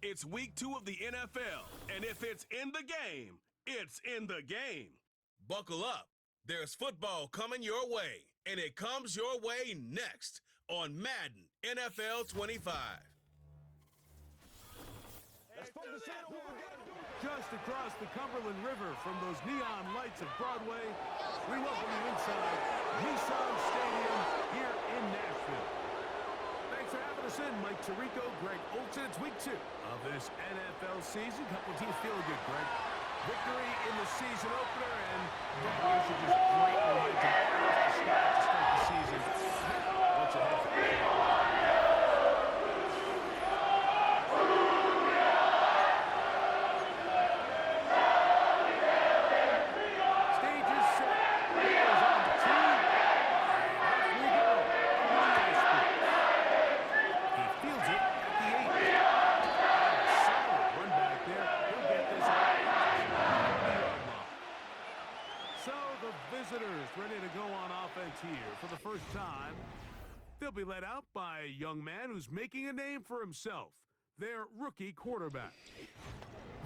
It's week 2 of the NFL, and if it's in the game, it's in the game. Buckle up. There's football coming your way, and it comes your way next on Madden NFL 25. Just across the Cumberland River from those neon lights of Broadway, we welcome you inside Nissan Stadium here in Nashville. Thanks for having us in, Mike Tirico, Greg Olsen. It's week 2 of this NFL season. Couple teams feeling good, Greg. Victory in the season opener, and that was just great momentum to start the season. What's ahead for you? Ready to go on offense here for the first time. They'll be led out by a young man who's making a name for himself, their rookie quarterback.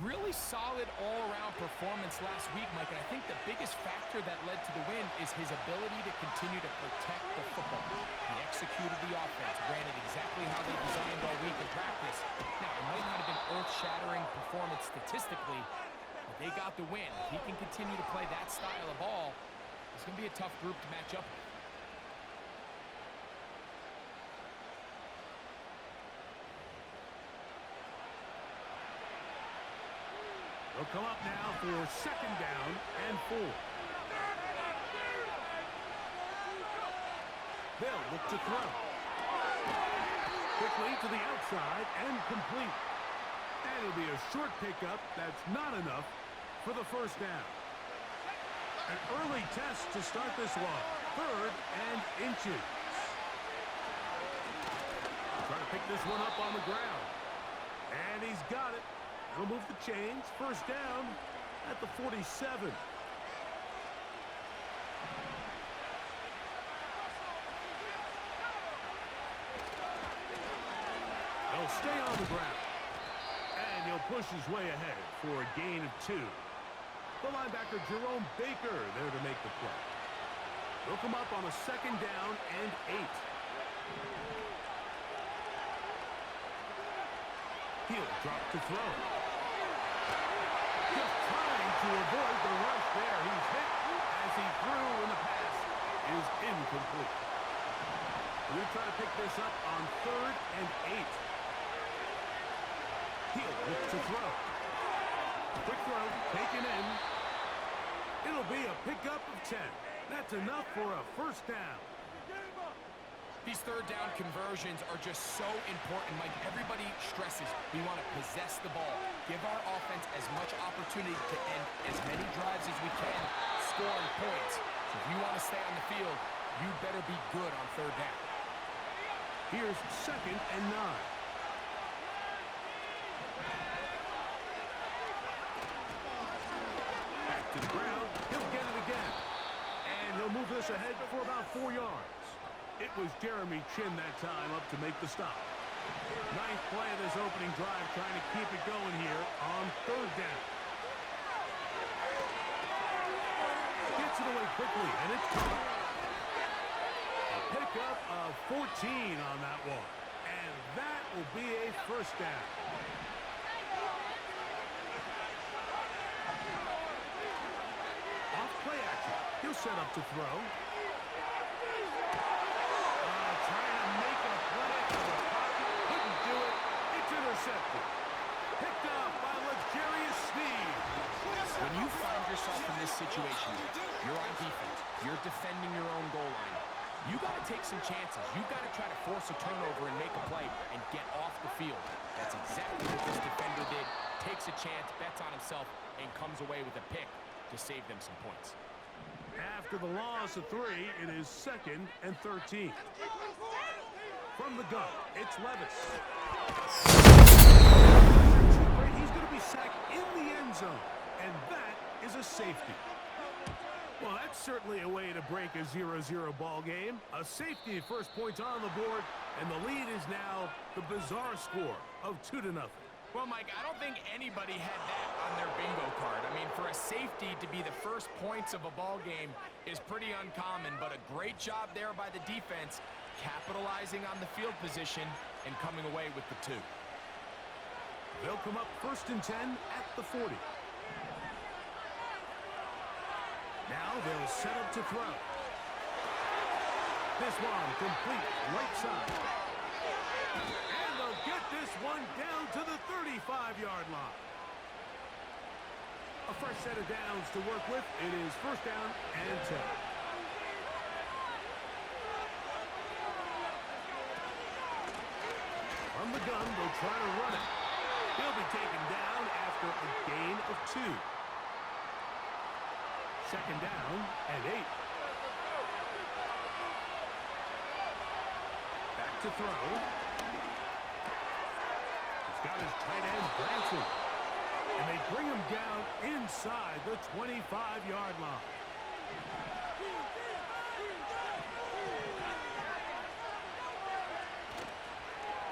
Really solid all-around performance last week, Mike, and I think the biggest factor that led to the win is his ability to continue to protect the football. He executed the offense, ran it exactly how they designed all week in practice. Now, it might not have been earth-shattering performance statistically, but they got the win. If he can continue to play that style of ball, it's going to be a tough group to match up with. They'll come up now for second down and 4. They'll look to throw. Quickly to the outside and complete. And it'll be a short pickup that's not enough for the first down. An early test to start this one. 3rd and inches. Trying to pick this one up on the ground. And he's got it. He'll move the chains. First down at the 47. He'll stay on the ground. And he'll push his way ahead for a gain of 2. The linebacker, Jerome Baker, there to make the play. They'll come up on a second down and 8. He'll drop to throw. Just trying to avoid the rush there. He's hit as he threw, and the pass is incomplete. We'll try to pick this up on 3rd and 8. He'll look to throw. Quick throw, taken in. It'll be a pickup of 10. That's enough for a first down. These third down conversions are just so important, Mike. Everybody stresses we want to possess the ball. Give our offense as much opportunity to end as many drives as we can, scoring points. So if you want to stay on the field, you better be good on third down. Here's 2nd and 9. To the ground, he'll get it again. And he'll move this ahead for about 4 yards. It was Jeremy Chin that time up to make the stop. 9th play of this opening drive, trying to keep it going here on 3rd down. Gets it away quickly, and it's caught. A pickup of 14 on that one. And that will be a first down. Play action. He'll set up to throw. Trying to make a play from the pocket. Couldn't do it. It's intercepted. Picked up by Luxurious Sneed. When you find yourself in this situation, you're on defense. You're defending your own goal line. You got to take some chances. You got to try to force a turnover and make a play and get off the field. That's exactly what this defender did. Takes a chance, bets on himself, and comes away with a pick to save them some points. After the loss of 3, it is 2nd and 13. From the gun, it's Levis. He's going to be sacked in the end zone, and that is a safety. Well, that's certainly a way to break a 0-0 ball game. A safety, first points on the board, and the lead is now the bizarre score of 2-0. Well, Mike, I don't think anybody had that on their bingo card. I mean, for a safety to be the first points of a ball game is pretty uncommon, but a great job there by the defense, capitalizing on the field position and coming away with the 2. They'll come up 1st and 10 at the 40. Now they'll set up to throw. This one complete right side. And they'll get this one down to the 35-yard line. A fresh set of downs to work with. It is 1st down and 10. From the gun, they'll try to run it. He'll be taken down after a gain of 2. 2nd down and 8. Back to throw. He's got his tight end, Branson. And they bring him down inside the 25-yard line.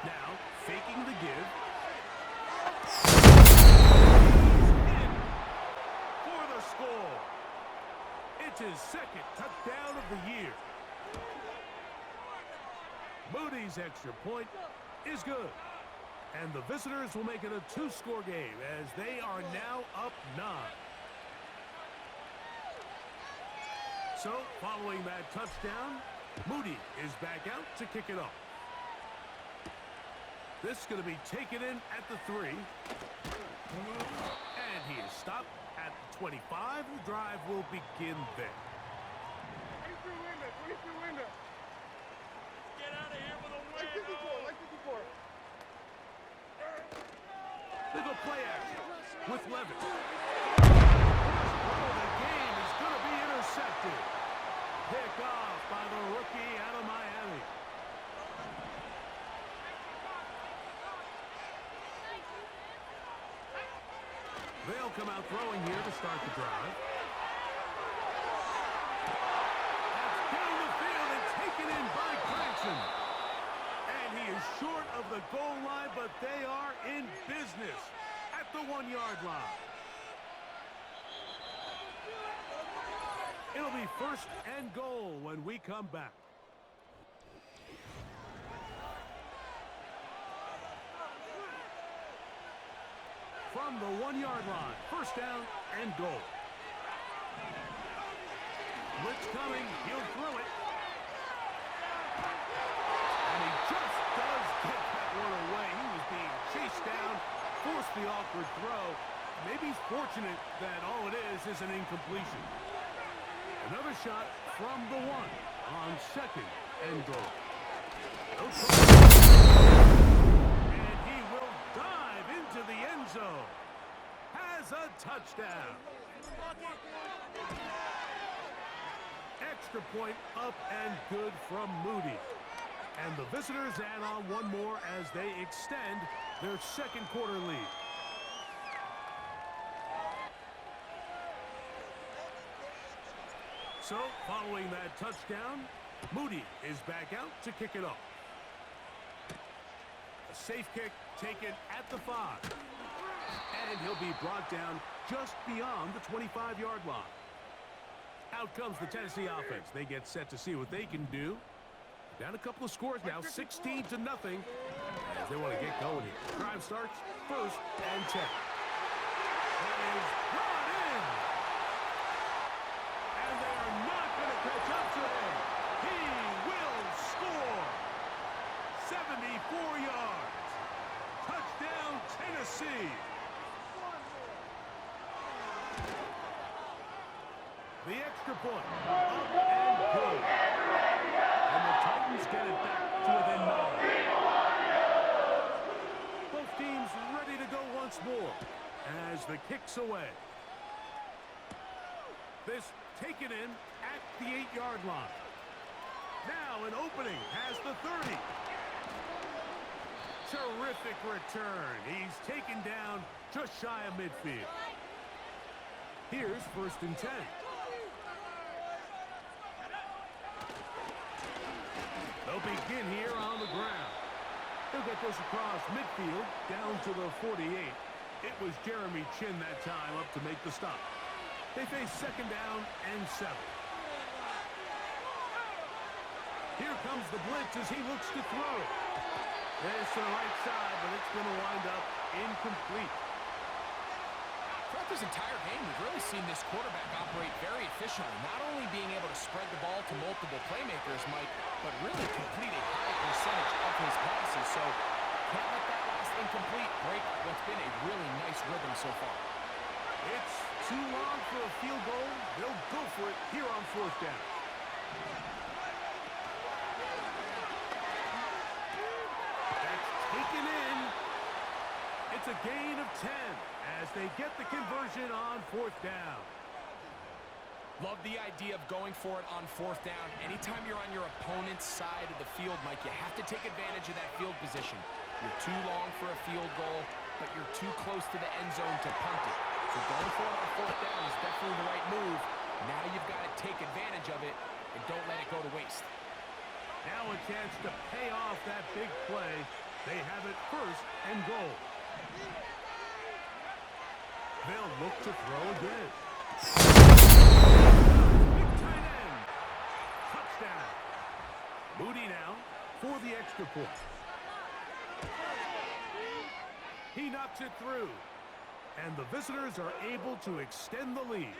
Now, faking the give. In for the score. It's his 2nd touchdown of the year. Moody's extra point is good. And the visitors will make it a 2-score game as they are now up 9. So, following that touchdown, Moody is back out to kick it off. This is going to be taken in at the 3. And he is stopped at the 25. The drive will begin there. 23 window. Get out of here with a win. Like 54. They go play action with Levis. Oh, the game is going to be intercepted. Pick off by the rookie out of Miami. They'll come out throwing here to start the drive. That's down the field and taken in by Branson. And he is short of the goal line, but they are in business at the 1-yard line. It'll be 1st and goal when we come back. From the 1-yard line, 1st down and goal. Blitz coming, he'll throw it. And he just does get that one away. He was being chased down, forced the awkward throw. Maybe he's fortunate that all it is an incompletion. Another shot from the 1 on 2nd and goal. And he will dive into the end zone. Has a touchdown. Extra point up and good from Moody. And the visitors add on one more as they extend their 2nd quarter lead. So, following that touchdown, Moody is back out to kick it off. A safe kick taken at the 5. And he'll be brought down just beyond the 25-yard line. Out comes the Tennessee offense. They get set to see what they can do. Down a couple of scores now, 16-0. As they want to get going here. Drive starts 1st and 10. That is brought in. And they are not going to catch up to him. He will score. 74 yards. Touchdown, Tennessee. The extra point. Up and good. And the Titans get it back to within 9. Both teams ready to go once more as the kick's away. This taken in at the 8-yard line. Now an opening has the 30. Terrific return. He's taken down just shy of midfield. Here's 1st and 10. They'll begin here on the ground. He'll get this across midfield, down to the 48. It was Jeremy Chin that time up to make the stop. They face second down and 7. Here comes the blitz as he looks to throw. There's to the right side, but it's going to wind up incomplete. Throughout this entire game, we've really seen this quarterback operate very efficiently, not only being able to spread the ball to multiple playmakers, Mike, but really complete a high percentage of his passes. So can't let that last incomplete break what's been a really nice rhythm so far. It's too long for a field goal. They'll go for it here on 4th down. That's taken in. It's a gain of 10 as they get the conversion on 4th down. Love the idea of going for it on 4th down. Anytime you're on your opponent's side of the field, Mike, you have to take advantage of that field position. You're too long for a field goal, but you're too close to the end zone to punt it. So going for it on 4th down is definitely the right move. Now you've got to take advantage of it and don't let it go to waste. Now a chance to pay off that big play. They have it 1st and goal. They'll look to throw again. Big tight end. Touchdown. Moody now for the extra point. He knocks it through. And the visitors are able to extend the lead.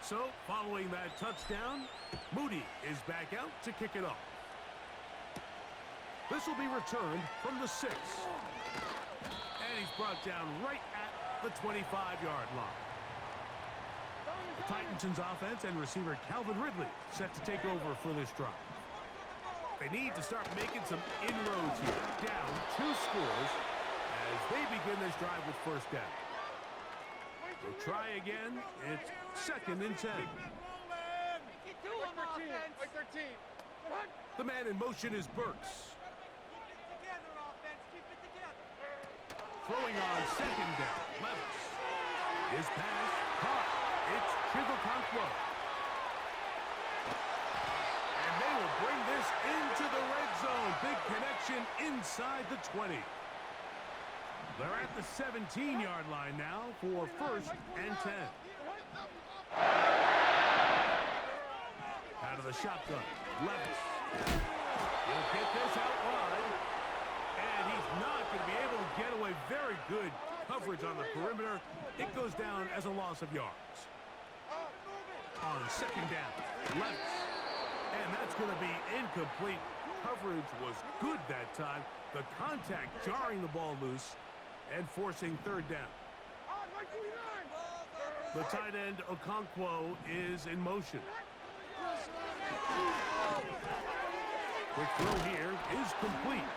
So, following that touchdown, Moody is back out to kick it off. This will be returned from the 6. And he's brought down right at the 25-yard line. The Titans' offense and receiver Calvin Ridley set to take over for this drive. They need to start making some inroads here. Down 2 scores as they begin this drive with 1st down. They'll try again. It's 2nd and 10. The man in motion is Burks. Throwing on 2nd down. Levis. His pass caught. It's Chigokonkwo. And they will bring this into the red zone. Big connection inside the 20. They're at the 17-yard line now for 1st and 10. Out of the shotgun, Levis. He'll get this out wide. And he's not going to be able to get away. Very good coverage on the perimeter. It goes down as a loss of yards. On 2nd down, Levis. And that's going to be incomplete. Coverage was good that time. The contact jarring the ball loose and forcing 3rd down. The tight end, Okonkwo, is in motion. Quick throw here is complete.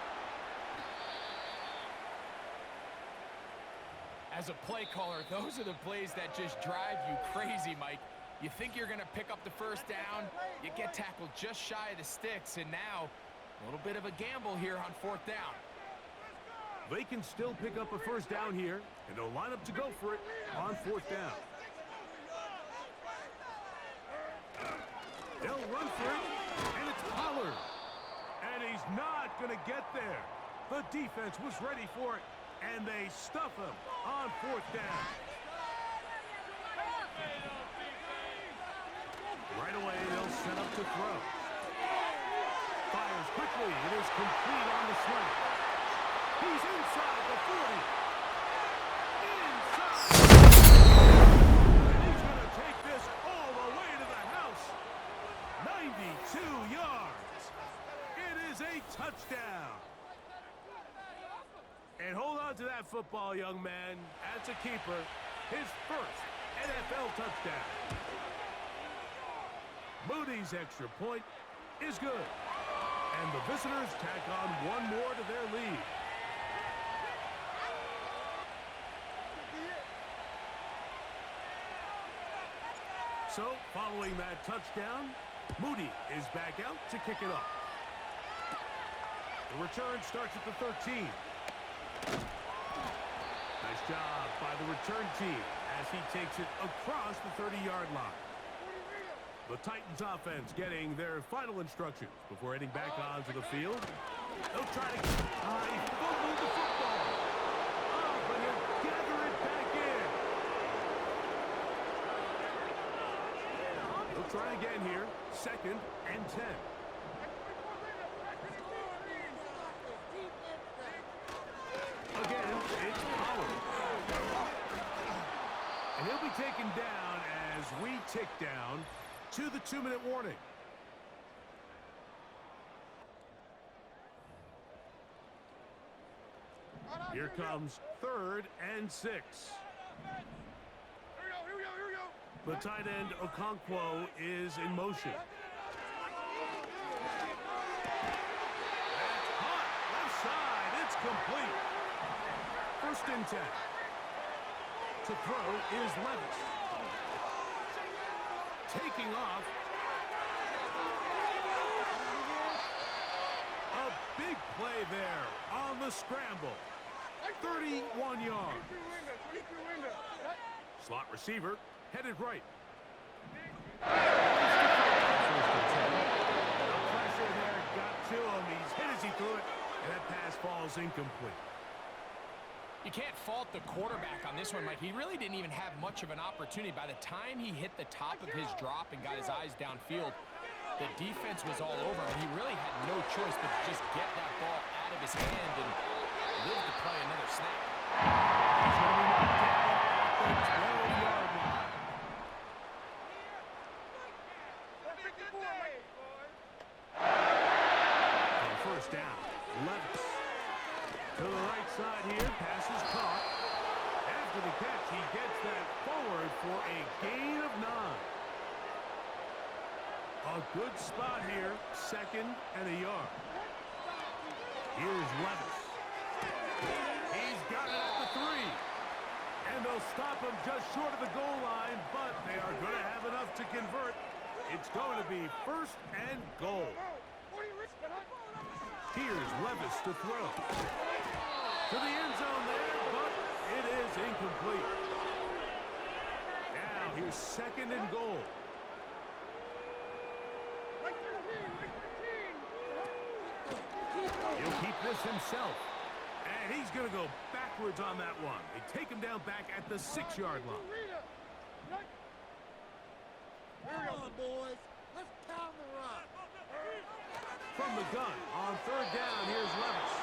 As a play caller, those are the plays that just drive you crazy, Mike. You think you're going to pick up the 1st down, you get tackled just shy of the sticks, and now a little bit of a gamble here on 4th down. They can still pick up a 1st down here, and they'll line up to go for it on 4th down. They'll run for it, and it's Pollard. And he's not going to get there. The defense was ready for it, and they stuff him on 4th down. Right away, they'll set up to throw. Fires quickly. It is complete on the slant. He's inside the 40. Inside. And he's going to take this all the way to the house. 92 yards. It is a touchdown. And hold on to that football, young man. That's a keeper. His 1st NFL touchdown. Moody's extra point is good. And the visitors tack on 1 more to their lead. So, following that touchdown, Moody is back out to kick it off. The return starts at the 13. Nice job by the return team as he takes it across the 30-yard line. The Titans offense getting their final instructions before heading back onto the field. They'll try to... he fumbled the football. Oh, but he'll gather it back in. They'll try again here. 2nd and 10. Again, it's Pollard. And he'll be taken down as we tick down to the 2-minute warning. Here comes 3rd and 6. Here we go. The tight end Okonkwo is in motion. That's caught. Left side. It's complete. 1st and 10. To throw is Levis. Taking off. A big play there on the scramble. 31 yards. Slot receiver headed right. The pressure there got to him. He's hit as he threw it, and that pass falls incomplete. You can't fault the quarterback on this one, Mike. He really didn't even have much of an opportunity. By the time he hit the top of his drop and got his eyes downfield, the defense was all over him. He really had no choice but to just get that ball out of his hand and live to play another snap. He's going to be knocked down at the 12-yard line. On 1st down, Levis. To the right side here, pass is caught. After the catch, he gets that forward for a gain of 9. A good spot here, 2nd and a yard. Here's Levis. He's got it at the 3. And they'll stop him just short of the goal line, but they are going to have enough to convert. It's going to be 1st and goal. Here's Levis to throw. To the end zone there, but it is incomplete. Now here's 2nd and goal. He'll keep this himself. And he's going to go backwards on that one. They take him down back at the 6-yard line. Come on, boys. Let's pound the rock. From the gun on 3rd down, here's Levis.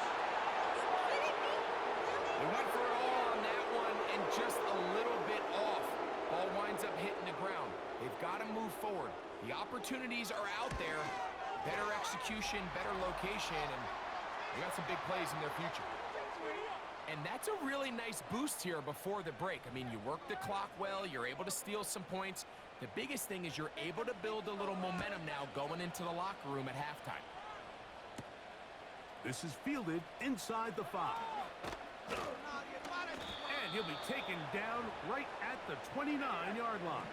They went for it all on that one and just a little bit off. Ball winds up hitting the ground. They've got to move forward. The opportunities are out there. Better execution, better location, and they got some big plays in their future. And that's a really nice boost here before the break. I mean, you work the clock well, you're able to steal some points. The biggest thing is you're able to build a little momentum now going into the locker room at halftime. This is fielded inside the 5. And he'll be taken down right at the 29-yard line.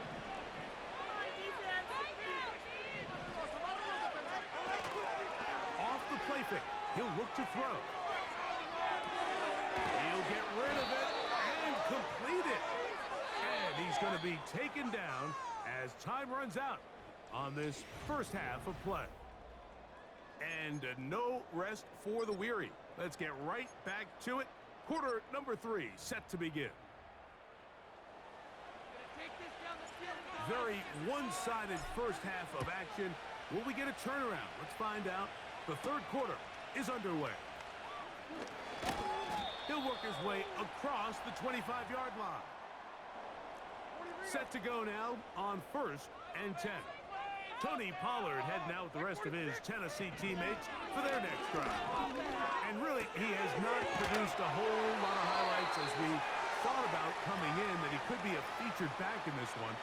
Off the play fake, he'll look to throw. He'll get rid of it and complete it. And he's going to be taken down as time runs out on this 1st half of play. And no rest for the weary. Let's get right back to it. Quarter number 3 set to begin. Very one-sided 1st half of action. Will we get a turnaround? Let's find out. The 3rd quarter is underway. He'll work his way across the 25-yard line. Set to go now on 1st and 10. Tony Pollard heading out with the rest of his Tennessee teammates for their next drive. And really, he has not produced a whole lot of highlights as we thought about coming in that he could be a featured back in this one.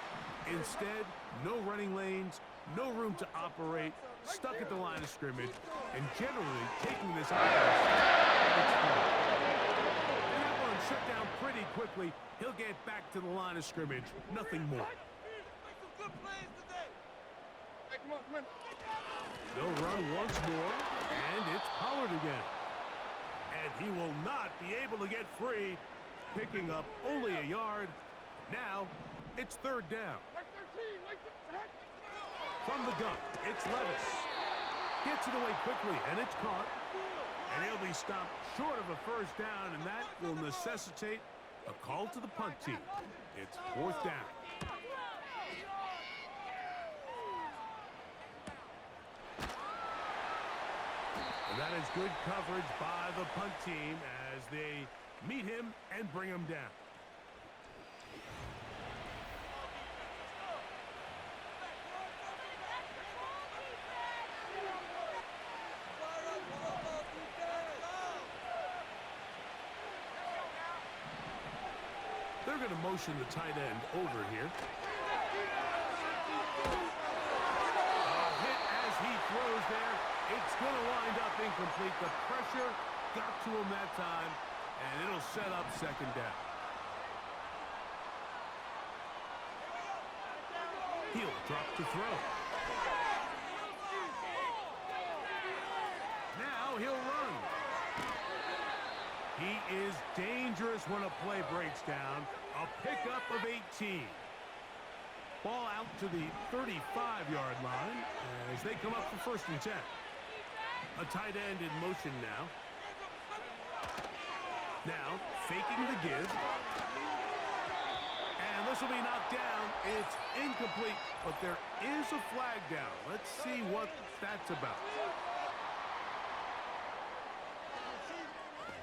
Instead, no running lanes, no room to operate, stuck at the line of scrimmage, and generally taking this offense. And that one shut down pretty quickly. He'll get back to the line of scrimmage, nothing more. They'll run once more, and it's Pollard again. And he will not be able to get free. picking up only a yard. Now, it's third down. From the gun, it's Levis. Gets it away quickly, and it's caught. And he'll be stopped short of a first down, and that will necessitate a call to the punt team. It's fourth down. And that is good coverage by the punt team as they meet him and bring him down. They're going to motion the tight end over here. A hit as he throws there. It's going to wind up incomplete. The pressure got to him that time, and it'll set up second down. He'll drop to throw. Now he'll run. He is dangerous when a play breaks down. A pickup of 18. Ball out to the 35-yard line as they come up for first and 10. A tight end in motion now. Now, faking the give. And this will be knocked down. It's incomplete, but there is a flag down. Let's see what that's about.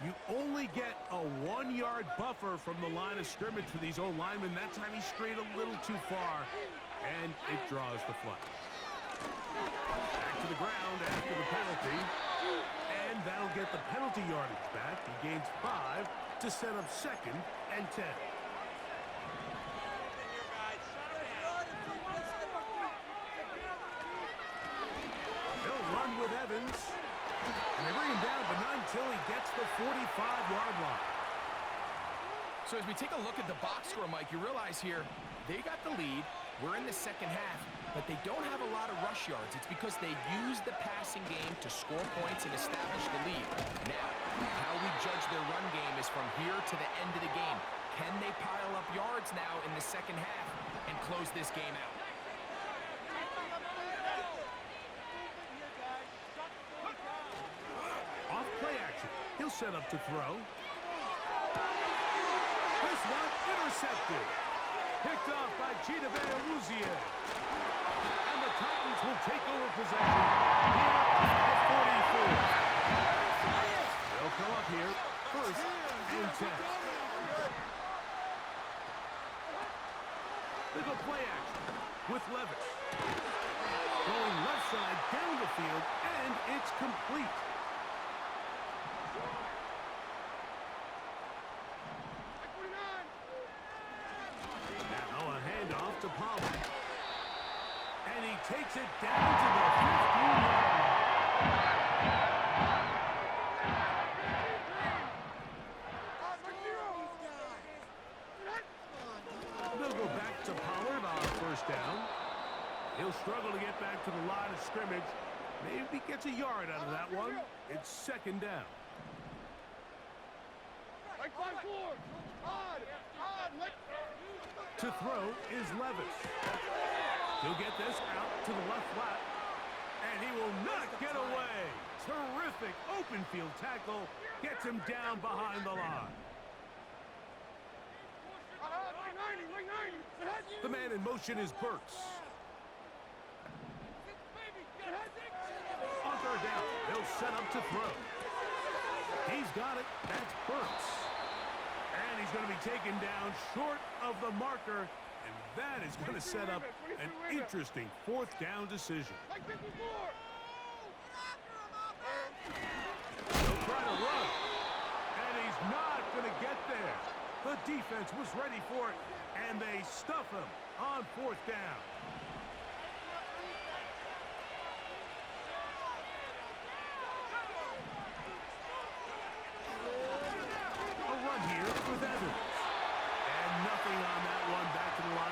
You only get a 1-yard buffer from the line of scrimmage for these old linemen. That time he strayed a little too far, and it draws the flag. Back to the ground after the penalty, and that'll get the penalty yardage back. He gains 5 to set up second and 10. They'll run with Evans. And they bring him down, but not until he gets the 45-yard line. So as we take a look at the box score, Mike, you realize here they got the lead. We're in the second half, but they don't have a lot of rush yards. It's because they use the passing game to score points and establish the lead. Now, how we judge their run game is from here to the end of the game. Can they pile up yards now in the second half and close this game out? Off play action. He'll set up to throw. This one intercepted. Picked off by Chidobe Awuzie. And the Titans will take over possession here at the 44. They'll come up here first and 10. They go play action with Levis. Going left side down the field, and it's complete. To Pollard. And he takes it down to the 15-yard line. They'll go back to Pollard on first down. He'll struggle to get back to the line of scrimmage. Maybe gets a yard out of that one. It's second down. To throw is Levis. He'll get this out to the left flat, and he will not get away. Terrific open field tackle. Gets him down behind the line. The man in motion is Burks. On third down, he'll set up to throw. He's got it. That's Burks. And he's going to be taken down short of the marker, and that is going to set up an interesting fourth down decision. He'll try to run, and he's not going to get there. The defense was ready for it, and they stuff him on fourth down.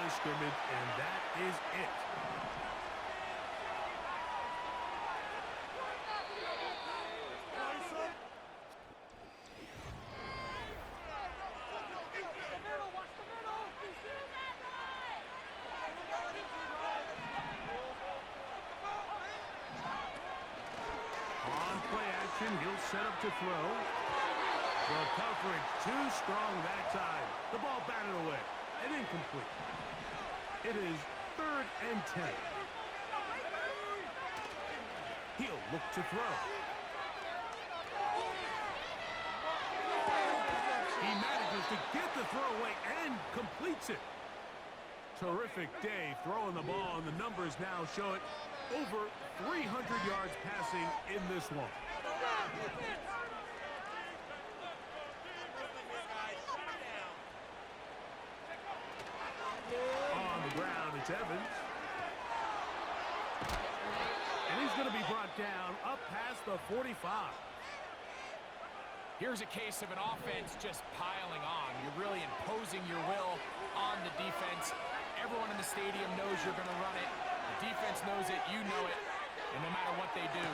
Scrimmage, and that is it. set up to throw. The coverage too strong that time. The ball batted away and incomplete. It is 3rd and 10. He'll look to throw. He manages to get the throw away and completes it. Terrific day throwing the ball, and the numbers now show it. Over 300 yards passing in this one. On the ground, it's Evans. And he's going to be brought down up past the 45. Here's a case of an offense just piling on. You're really imposing your will on the defense. Everyone in the stadium knows you're going to run it. The defense knows it, you know it. And no matter what they do,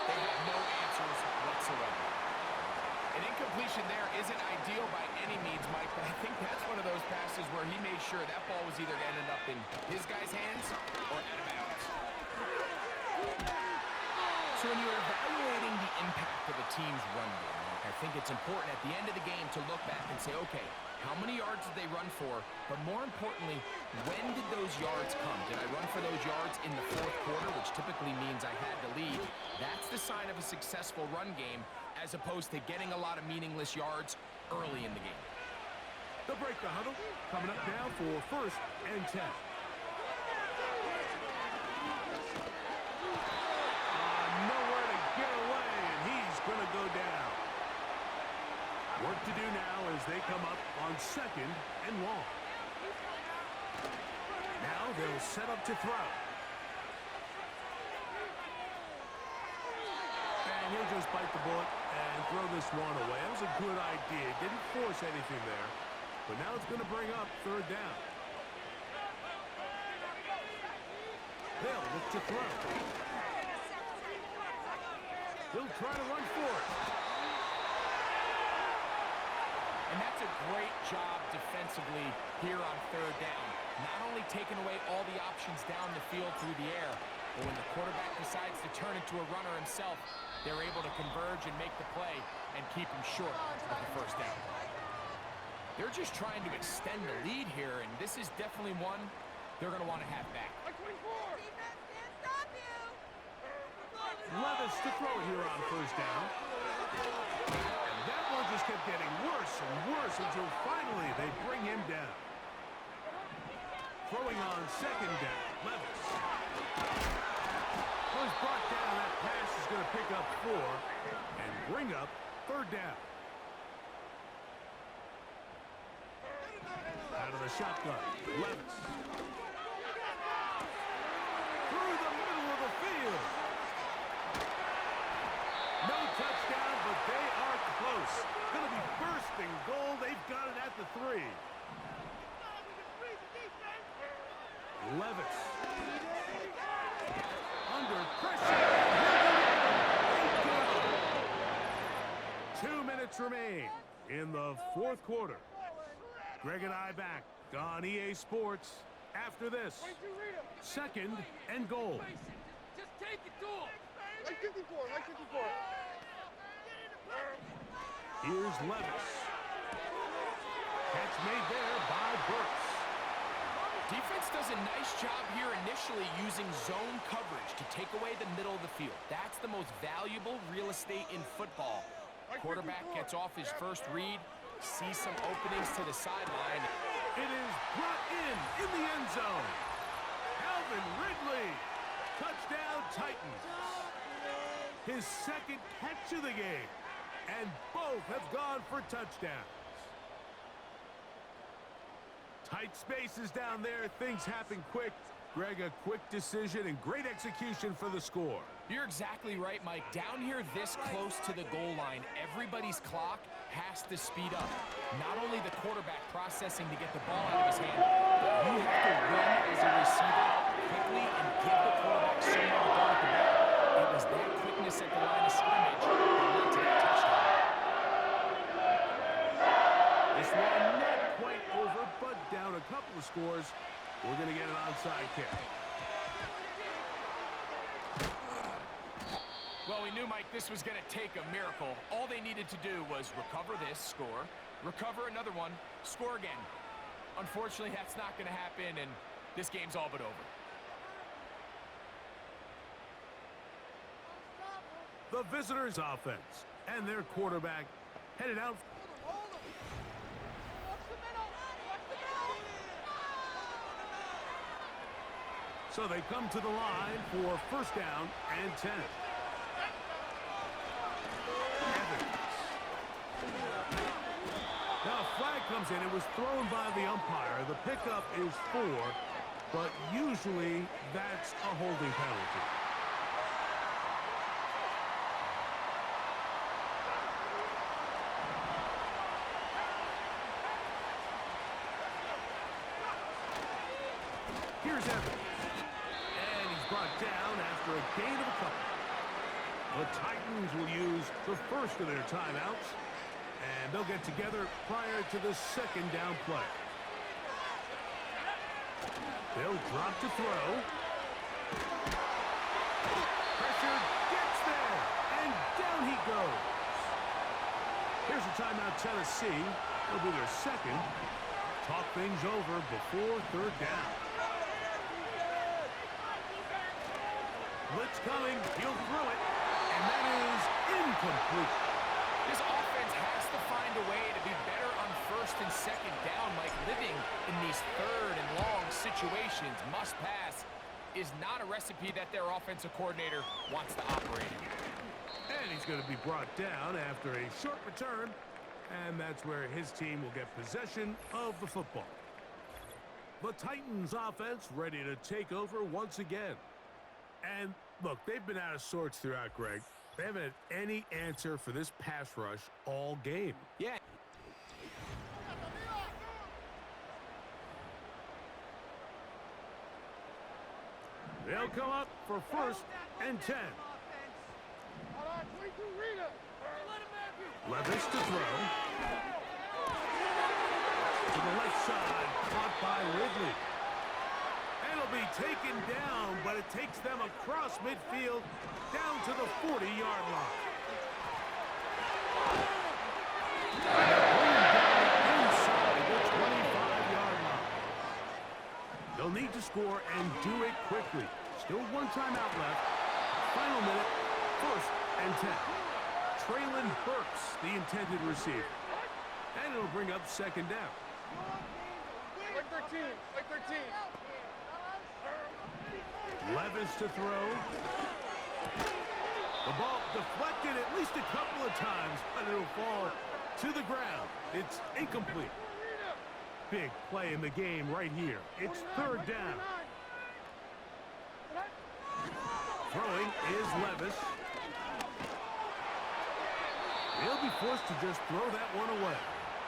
they have no answers whatsoever. An incompletion there isn't ideal by any means, Mike, but I think that's one of those passes where he made sure that ball was either going to end up in his guy's hands or out of bounds. So when you're evaluating the impact of a team's run game, Mike, I think it's important at the end of the game to look back and say, okay, how many yards did they run for? But more importantly, when did those yards come? Did I run for those yards in the 4th quarter, which typically means I had to lead? That's the sign of a successful run game, as opposed to getting a lot of meaningless yards early in the game. They'll break the huddle. Coming up now for 1st and 10. Nowhere to get away, and he's going to go down. Work to do now as they come up on 2nd and long. Now they'll set up to throw. And he'll just bite the bullet and throw this one away. That was a good idea. Didn't force anything there. But now it's going to bring up 3rd down. They'll look to throw. He'll try to run for it. And that's a great job defensively here on 3rd down. Not only taking away all the options down the field through the air, but when the quarterback decides to turn into a runner himself, they're able to converge and make the play and keep him short of the 1st down. They're just trying to extend the lead here, and this is definitely one they're going to want to have back. Levis to throw here on 1st down. And that one just kept getting worse and worse until finally they bring him down. Throwing on 2nd down, Levis. Was brought down. That pass is going to pick up 4 and bring up 3rd down. Out of the shotgun, Levis. Through the middle of the field. No touchdown, but they are close. Going to be 1st and goal. They've got it at the 3. Levis. Under pressure. 2 minutes remain in the 4th quarter. Greg and I back on EA Sports after this. 2nd and goal. Just take it to him. Like 54, like 54. Here's Levis. Catch made there by Burks. Defense does a nice job here initially using zone coverage to take away the middle of the field. That's the most valuable real estate in football. Quarterback gets off his first read, sees some openings to the sideline. It is brought in the end zone. Alvin Ridley. Touchdown Titans. His 2nd catch of the game. And both have gone for touchdowns. Tight spaces down there. Things happen quick. Greg, a quick decision and great execution for the score. You're exactly right, Mike. Down here this close to the goal line, everybody's clock has to speed up. Not only the quarterback processing to get the ball out of his hand, but you have to run as a receiver quickly and give the quarterback somewhere to go with the ball. It was that quickness at the line of scrimmage that led to that touchdown. This one not quite over, but down a couple of scores. We're going to get an onside kick. Well, we knew, Mike, this was going to take a miracle. All they needed to do was recover this, score, recover another one, score again. Unfortunately, that's not going to happen, and this game's all but over. The visitors' offense and their quarterback headed out. So they come to the line for first down and 10. Now a flag comes in. It was thrown by the umpire. The pickup is 4, but usually that's a holding penalty. Here's Evans. And he's brought down after a gain of a couple. The Titans will use the first of their timeouts, and they'll get together prior to the second down play. They'll drop to throw. Pressure gets there, and down he goes. Here's a timeout, Tennessee. It'll be their second. Talk things over before third down. Blitz coming, he'll throw it, and that is incomplete. This offense has to find a way to be better on first and second down, Mike. Living in these third and long situations, must pass, is not a recipe that their offensive coordinator wants to operate in. And he's going to be brought down after a short return, and that's where his team will get possession of the football. The Titans offense ready to take over once again. And look, they've been out of sorts throughout, Greg. They haven't had any answer for this pass rush all game. Yeah. They'll come up for first and 10. Levis to throw. To the left side, caught by Ridley. And it'll be taken down, but it takes them across midfield down to the 40-yard line. And they're pulling down inside the 25-yard line. They'll need to score and do it quickly. Still one timeout left. Final minute, first and 10. Traylon Burks, the intended receiver. And it'll bring up second down. Like 13, like 13. Levis to throw. The ball deflected at least a couple of times, but it'll fall to the ground. It's incomplete. Big play in the game right here. It's third down. Throwing is Levis. He'll be forced to just throw that one away.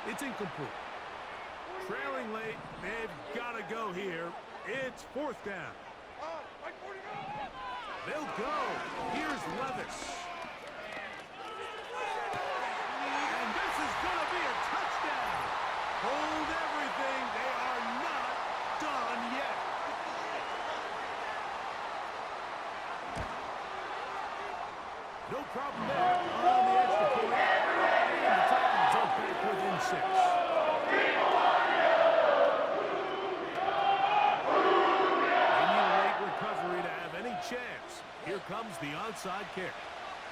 It's incomplete. Trailing late, they've got to go here. It's fourth down. They'll go. Here's Levis. And this is going to be a touchdown. Hold everything. They are not done yet. No problem there on the extra point. And the Titans are back within 6. Chance. Here comes the onside kick.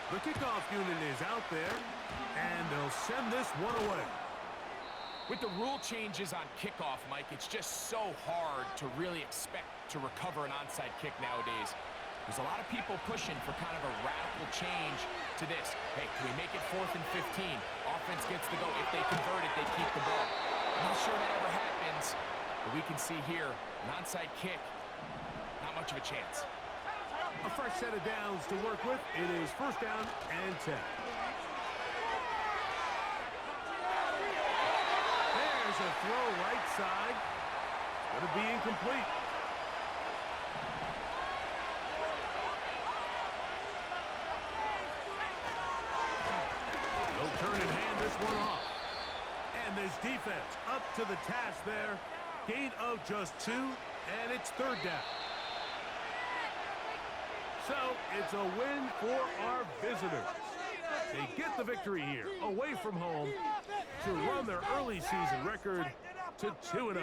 The kickoff unit is out there, and they'll send this one away. With the rule changes on kickoff, Mike, it's just so hard to really expect to recover an onside kick nowadays. There's a lot of people pushing for kind of a radical change to this. Hey, can we make it 4th and 15? Offense gets to go. If they convert it, they keep the ball. I'm not sure that ever happens, but we can see here, an onside kick, not much of a chance. A fresh set of downs to work with. It is first down and 10. There's a throw right side. Going to be incomplete. They'll turn and hand this one off. And this defense up to the task there. Gain of just 2, and it's third down. So it's a win for our visitors. They get the victory here, away from home, to run their early season record to 2-0.